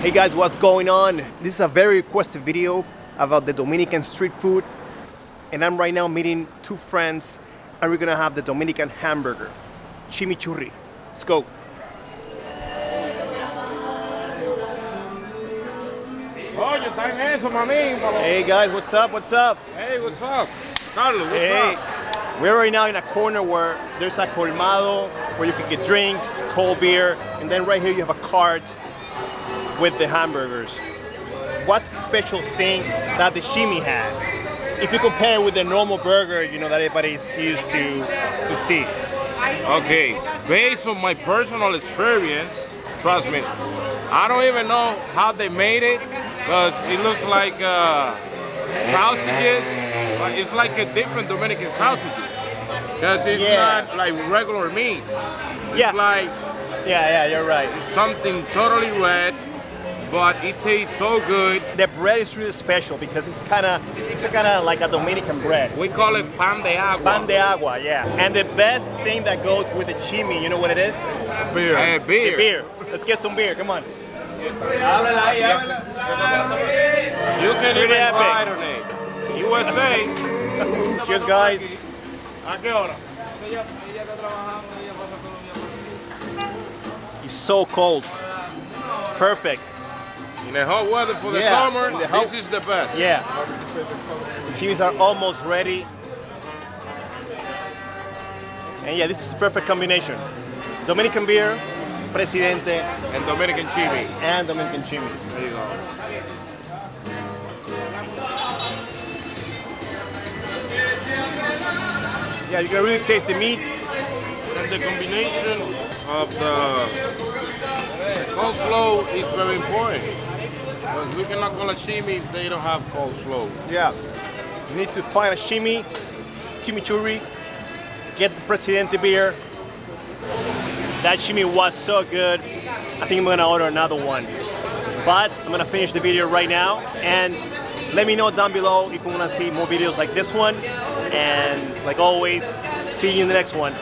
Hey guys, what's going on? This is a very requested video about the Dominican street food, and I'm right now meeting two friends and we're gonna have the Dominican hamburger, chimichurri. Let's go. Oye, está en eso, mamín. Hey guys, what's up? What's up? Hey, what's up? Carlos, what's Hey, up? we're right now in a corner where there's a colmado where you can get drinks, cold beer, and then right here you have a cart with the hamburgers. What's the special thing that the Chimi has? If you compare it with the normal burger, you know, that everybody's used to see. Okay, based on my personal experience, trust me, I don't even know how they made it, because it looks like sausages, but it's like a different Dominican sausages. Because it's not like regular meat. It's like you're right. something totally red, but it tastes so good. The bread is really special because it's kind of like a Dominican bread. We call it pan de agua. Pan de agua, yeah. And the best thing that goes with the chimi, you know what it is? Beer. The beer. Let's get some beer. Come on. You can even buy it on it. USA. Cheers, guys. ¿A qué hora? It's so cold. Perfect. In the hot weather for the summer, this is the best. Yeah. Chimis are almost ready. And yeah, this is a perfect combination. Dominican beer, Presidente, And Dominican chimi. and Dominican chimi. There you go. Yeah, you can really taste the meat. And the combination of the coleslaw is very important. Because we cannot call a chimi if they don't have coleslaw. Yeah. You need to find a chimichurri, get the Presidente beer. That chimi was so good. I think I'm gonna order another one. But I'm gonna finish the video right now, and let me know down below if you wanna see more videos like this one. And like always, see you in the next one.